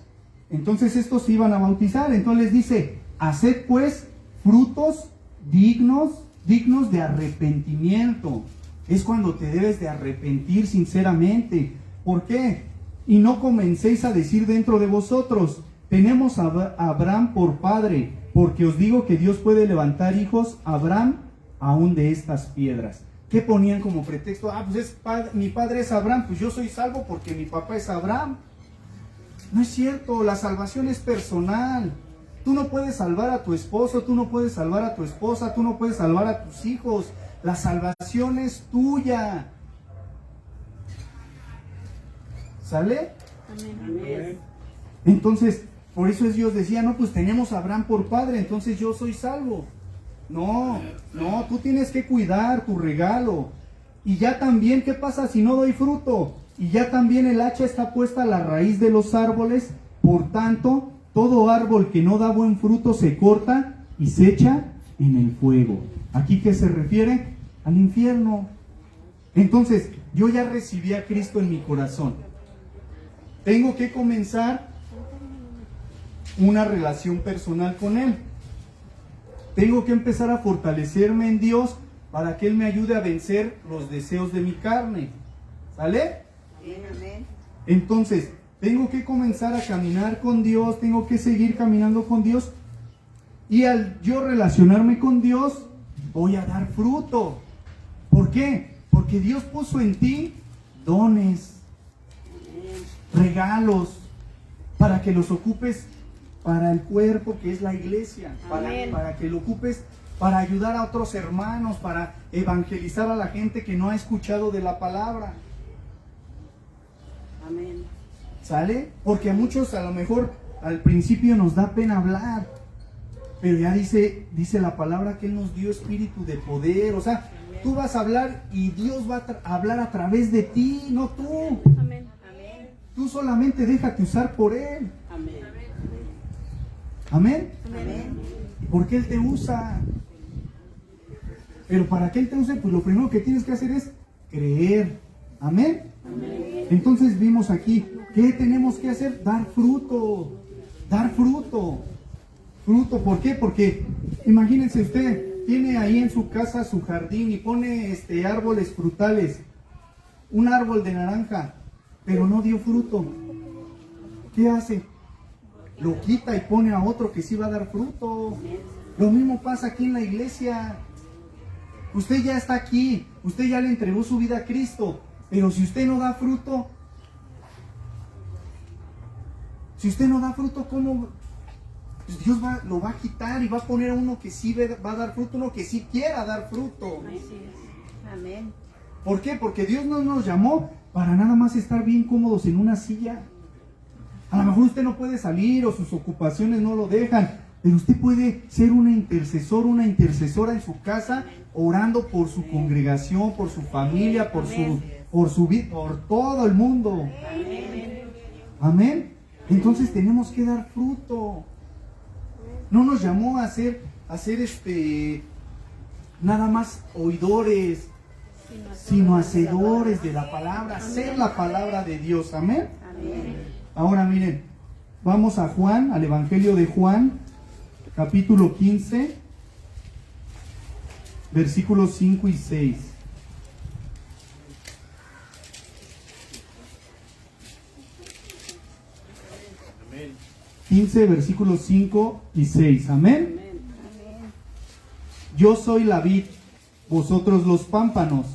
Entonces estos se iban a bautizar. Entonces les dice: haced pues frutos dignos de arrepentimiento. Es cuando te debes de arrepentir sinceramente. ¿Por qué? Y no comencéis a decir dentro de vosotros: tenemos a Abraham por padre, porque os digo que Dios puede levantar hijos a Abraham aún de estas piedras. ¿Qué ponían como pretexto? Pues mi padre es Abraham, pues yo soy salvo porque mi papá es Abraham. No es cierto, la salvación es personal. Tú no puedes salvar a tu esposo, tú no puedes salvar a tu esposa, tú no puedes salvar a tus hijos. La salvación es tuya. ¿Sale? Amén. Entonces, por eso Dios decía: no, pues tenemos a Abraham por padre, entonces yo soy salvo. No, tú tienes que cuidar tu regalo. Y ya también, ¿qué pasa si no doy fruto? Y ya también el hacha está puesta a la raíz de los árboles. Por tanto, todo árbol que no da buen fruto se corta y se echa en el fuego. ¿Aquí qué se refiere? Al infierno. Entonces, yo ya recibí a Cristo en mi corazón. Tengo que comenzar una relación personal con Él. Tengo que empezar a fortalecerme en Dios para que Él me ayude a vencer los deseos de mi carne. ¿Sale? Amén. Entonces, tengo que comenzar a caminar con Dios, tengo que seguir caminando con Dios. Y al yo relacionarme con Dios, voy a dar fruto. ¿Por qué? Porque Dios puso en ti dones, regalos, para que los ocupes para el cuerpo que es la iglesia, para que lo ocupes para ayudar a otros hermanos, para evangelizar a la gente que no ha escuchado de la palabra. Amén. ¿Sale? Porque a muchos a lo mejor al principio nos da pena hablar, pero ya dice la palabra que Él nos dio espíritu de poder. O sea, tú vas a hablar y Dios va a hablar a través de ti, no tú. Amén. Tú solamente déjate usar por Él. Amén. Amén. Amén. ¿Por qué Él te usa? Pero para que Él te use, pues lo primero que tienes que hacer es creer. Amén. Entonces vimos aquí, ¿qué tenemos que hacer? Dar fruto. Dar fruto. Fruto, ¿por qué? Porque imagínense usted, tiene ahí en su casa su jardín y pone árboles frutales. Un árbol de naranja, pero no dio fruto. ¿Qué hace? Lo quita y pone a otro que sí va a dar fruto. Lo mismo pasa aquí en la iglesia. Usted ya está aquí, usted ya le entregó su vida a Cristo, pero si usted no da fruto, ¿cómo? Pues Dios lo va a quitar y va a poner a uno que sí va a dar fruto, uno que sí quiera dar fruto. Así es. Amén. ¿Por qué? Porque Dios no nos llamó para nada más estar bien cómodos en una silla. A lo mejor usted no puede salir o sus ocupaciones no lo dejan, pero usted puede ser una intercesora en su casa, orando por su congregación, por su familia, por su vida, por todo el mundo. Amén. Entonces tenemos que dar fruto. No nos llamó a ser nada más oidores, sino hacedores de la palabra, hacer la palabra de Dios. Amén. Amén. Ahora miren, vamos a Juan, al Evangelio de Juan, capítulo 15, versículos 5 y 6. Amén. 15, versículos 5 y 6. Amén. Yo soy la vid, vosotros los pámpanos.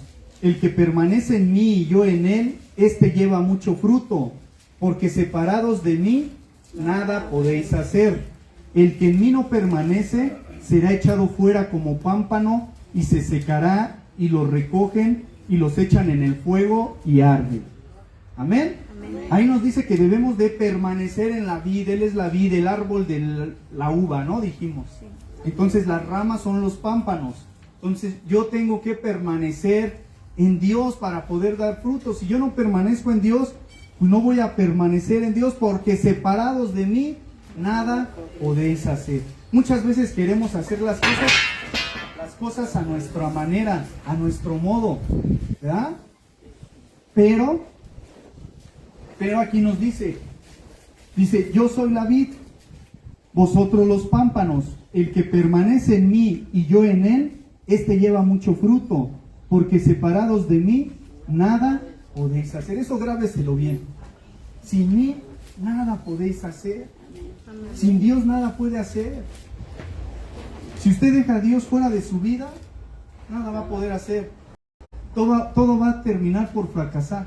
El que permanece en mí y yo en él, éste lleva mucho fruto, porque separados de mí, nada podéis hacer. El que en mí no permanece, será echado fuera como pámpano, y se secará, y los recogen, y los echan en el fuego, y arde. Amén. Amén. Ahí nos dice que debemos de permanecer en la vid. Él es la vid, el árbol de la uva, ¿no? Dijimos. Entonces las ramas son los pámpanos. Entonces yo tengo que permanecer en Dios para poder dar frutos. Si yo no permanezco en Dios, pues no voy a permanecer en Dios, porque separados de mí, nada podéis hacer. Muchas veces queremos hacer las cosas a nuestra manera, a nuestro modo, ¿verdad? Pero aquí nos dice, yo soy la vid, vosotros los pámpanos. El que permanece en mí y yo en él, este lleva mucho fruto, porque separados de mí, nada podéis hacer. Eso grábeselo bien. Sin mí, nada podéis hacer. Sin Dios, nada puede hacer. Si usted deja a Dios fuera de su vida, nada va a poder hacer. Todo va a terminar por fracasar.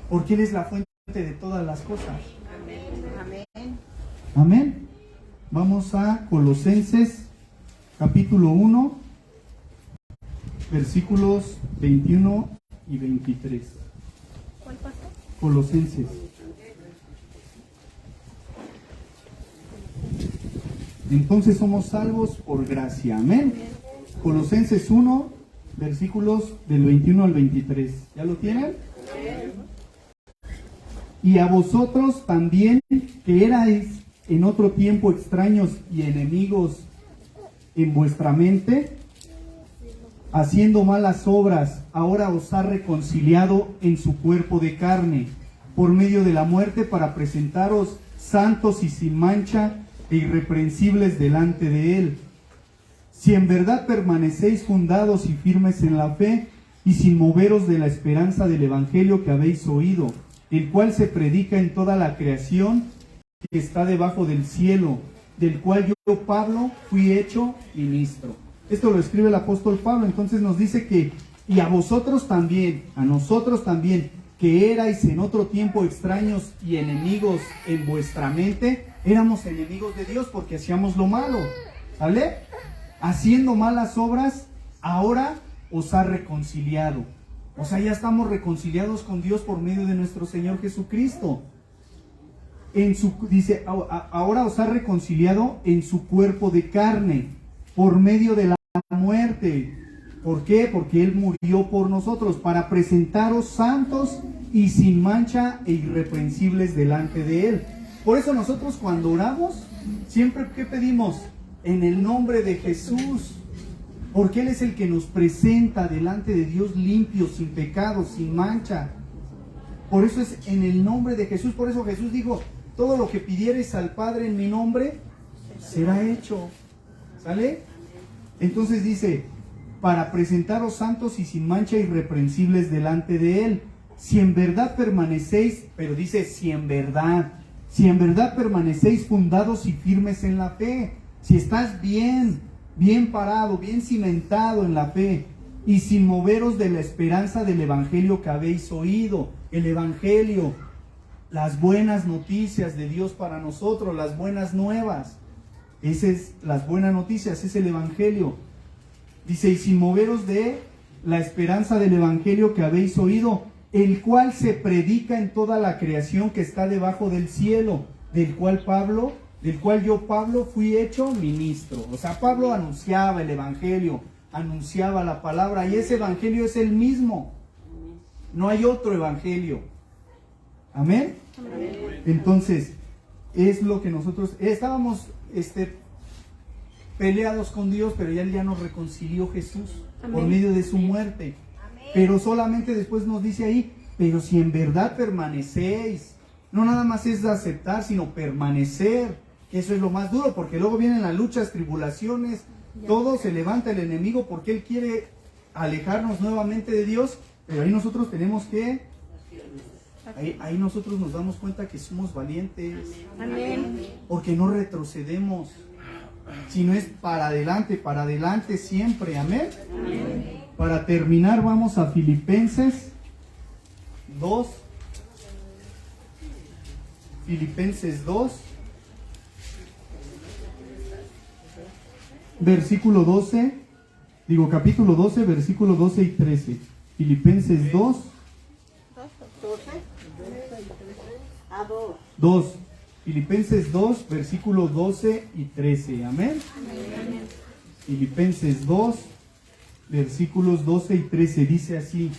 Porque Él es la fuente de todas las cosas. Amén. Amén. Vamos a Colosenses, capítulo 1, versículos 21 y 23. ¿Cuál pasó? Colosenses. Entonces somos salvos por gracia. Amén. Colosenses 1, versículos del 21 al 23. ¿Ya lo tienen? Y a vosotros también, que erais en otro tiempo extraños y enemigos en vuestra mente, haciendo malas obras, ahora os ha reconciliado en su cuerpo de carne, por medio de la muerte, para presentaros santos y sin mancha e irreprensibles delante de Él. Si en verdad permanecéis fundados y firmes en la fe, y sin moveros de la esperanza del Evangelio que habéis oído, el cual se predica en toda la creación que está debajo del cielo, del cual yo, Pablo, fui hecho ministro. Esto lo escribe el apóstol Pablo. Entonces nos dice que, y a vosotros también, a nosotros también, que erais en otro tiempo extraños y enemigos en vuestra mente, éramos enemigos de Dios porque hacíamos lo malo, ¿vale? Haciendo malas obras, ahora os ha reconciliado. O sea, ya estamos reconciliados con Dios por medio de nuestro Señor Jesucristo. Dice, ahora os ha reconciliado en su cuerpo de carne, por medio de la muerte. ¿Por qué? Porque Él murió por nosotros, para presentaros santos y sin mancha e irreprensibles delante de Él. Por eso nosotros cuando oramos, siempre ¿qué pedimos? En el nombre de Jesús. Porque Él es el que nos presenta delante de Dios limpio, sin pecado, sin mancha. Por eso es en el nombre de Jesús. Por eso Jesús dijo, todo lo que pidieres al Padre en mi nombre, será hecho. ¿Sale? Entonces dice, para presentaros santos y sin mancha irreprensibles delante de Él. Si en verdad permanecéis, pero dice si en verdad permanecéis fundados y firmes en la fe. Si estás bien parado, bien cimentado en la fe y sin moveros de la esperanza del evangelio que habéis oído. El evangelio, las buenas noticias de Dios para nosotros, las buenas nuevas. Esas es las buenas noticias, es el evangelio. Dice, y sin moveros de la esperanza del evangelio que habéis oído, el cual se predica en toda la creación que está debajo del cielo, del cual yo, Pablo, fui hecho ministro. O sea, Pablo anunciaba el evangelio, anunciaba la palabra, y ese evangelio es el mismo. No hay otro evangelio. ¿Amén? Entonces, es lo que nosotros estábamos peleados con Dios, pero ya nos reconcilió Jesús por medio de su muerte. Pero solamente después nos dice ahí, pero si en verdad permanecéis, no nada más es aceptar, sino permanecer. Eso es lo más duro, porque luego vienen las luchas, tribulaciones, todo se levanta el enemigo porque él quiere alejarnos nuevamente de Dios, pero ahí nosotros tenemos que, ahí nosotros nos damos cuenta que somos valientes. Amén. Porque no retrocedemos, sino es para adelante siempre. Amén. Amén. Para terminar, vamos a Filipenses 2. Filipenses 2, versículo 12, capítulo 12, versículo 12 y 13. Filipenses 2, 2. Filipenses 2, versículos 12 y 13. Amén. Amén. Filipenses 2, versículos 12 y 13. Dice así: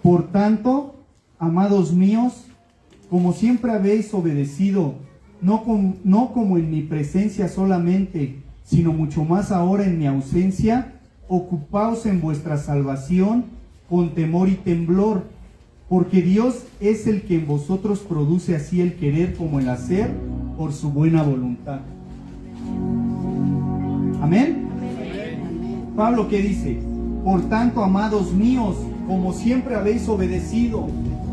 por tanto, amados míos, como siempre habéis obedecido, no como en mi presencia solamente, sino mucho más ahora en mi ausencia, ocupaos en vuestra salvación con temor y temblor, porque Dios es el que en vosotros produce así el querer como el hacer por su buena voluntad. Amén. Pablo, ¿qué dice? Por tanto, amados míos, como siempre habéis obedecido.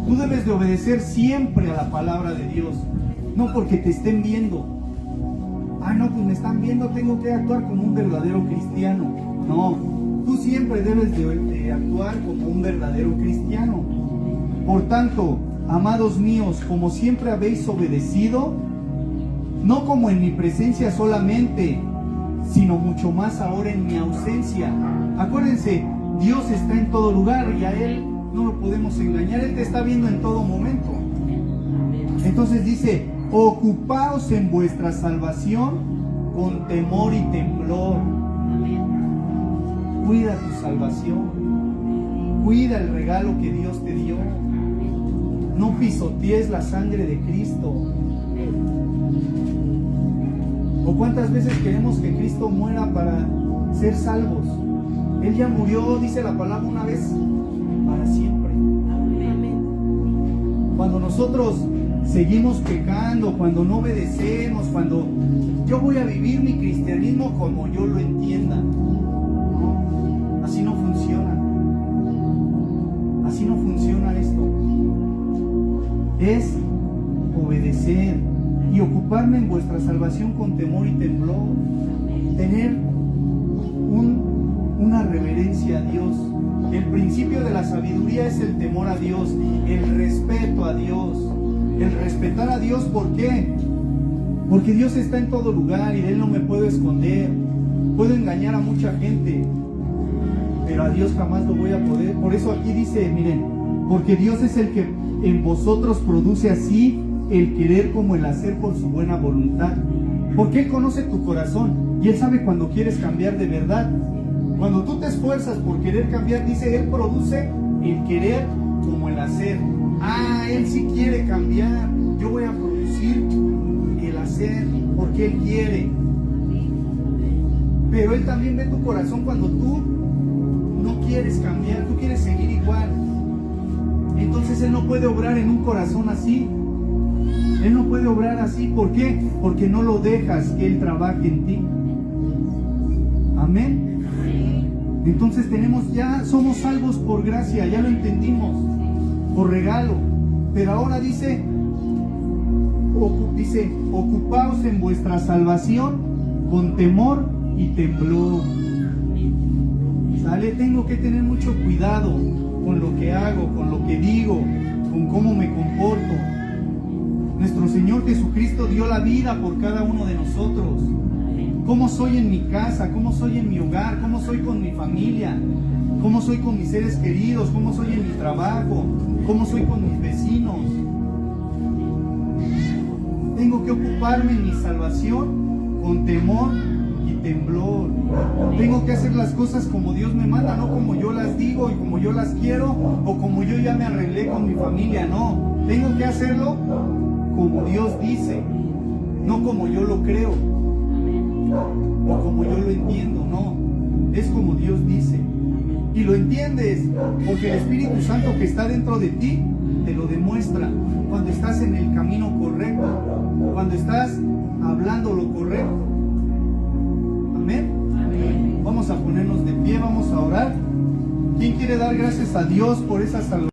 Tú debes de obedecer siempre a la palabra de Dios, no porque te estén viendo. No, pues me están viendo, tengo que actuar como un verdadero cristiano. No, tú siempre debes de actuar como un verdadero cristiano. Por tanto, amados míos, como siempre habéis obedecido, no como en mi presencia solamente, sino mucho más ahora en mi ausencia. Acuérdense, Dios está en todo lugar y a Él no lo podemos engañar. Él te está viendo en todo momento. Entonces dice, ocupaos en vuestra salvación con temor y temblor. Cuida tu salvación. Cuida el regalo que Dios te dio. No pisotees la sangre de Cristo. ¿O cuántas veces queremos que Cristo muera para ser salvos? Él ya murió, dice la palabra, una vez para siempre. Cuando nosotros seguimos pecando, cuando no obedecemos, cuando yo voy a vivir mi cristianismo como yo lo entienda, ¿no? Así no funciona. Así no funciona esto. Es obedecer y ocuparme en vuestra salvación con temor y temblor. Tener una reverencia a Dios. El principio de la sabiduría es el temor a Dios, el respeto a Dios, el respetar a Dios. ¿Por qué? Porque Dios está en todo lugar y de Él no me puedo esconder. Puedo engañar a mucha gente, pero a Dios jamás lo voy a poder. Por eso aquí dice, miren, porque Dios es el que en vosotros produce así el querer como el hacer por su buena voluntad. Porque Él conoce tu corazón y Él sabe cuando quieres cambiar de verdad. Cuando tú te esfuerzas por querer cambiar, dice, Él produce el querer como el hacer. Él sí quiere cambiar. Yo voy a producir decir, el hacer, porque Él quiere. Pero Él también ve tu corazón cuando tú no quieres cambiar, tú quieres seguir igual. Entonces Él no puede obrar en un corazón así. Él no puede obrar así. ¿Por qué? Porque no lo dejas que Él trabaje en ti. Amén. Entonces somos salvos por gracia, ya lo entendimos, por regalo. Pero ahora dice, ocupaos en vuestra salvación con temor y temblor. ¿Sale? Tengo que tener mucho cuidado con lo que hago, con lo que digo, con cómo me comporto. Nuestro Señor Jesucristo dio la vida por cada uno de nosotros. ¿Cómo soy en mi casa? ¿Cómo soy en mi hogar? ¿Cómo soy con mi familia? ¿Cómo soy con mis seres queridos? ¿Cómo soy en mi trabajo? ¿Cómo soy con mis vecinos? Tengo que ocuparme en mi salvación con temor y temblor. Tengo que hacer las cosas como Dios me manda, no como yo las digo y como yo las quiero o como yo ya me arreglé con mi familia, no. Tengo que hacerlo como Dios dice, no como yo lo creo o como yo lo entiendo, no. Es como Dios dice. Y lo entiendes porque el Espíritu Santo que está dentro de ti te lo demuestra cuando estás en el camino correcto, cuando estás hablando lo correcto. Amén. Vamos a ponernos de pie, vamos a orar. ¿Quién quiere dar gracias a Dios por esa salvación?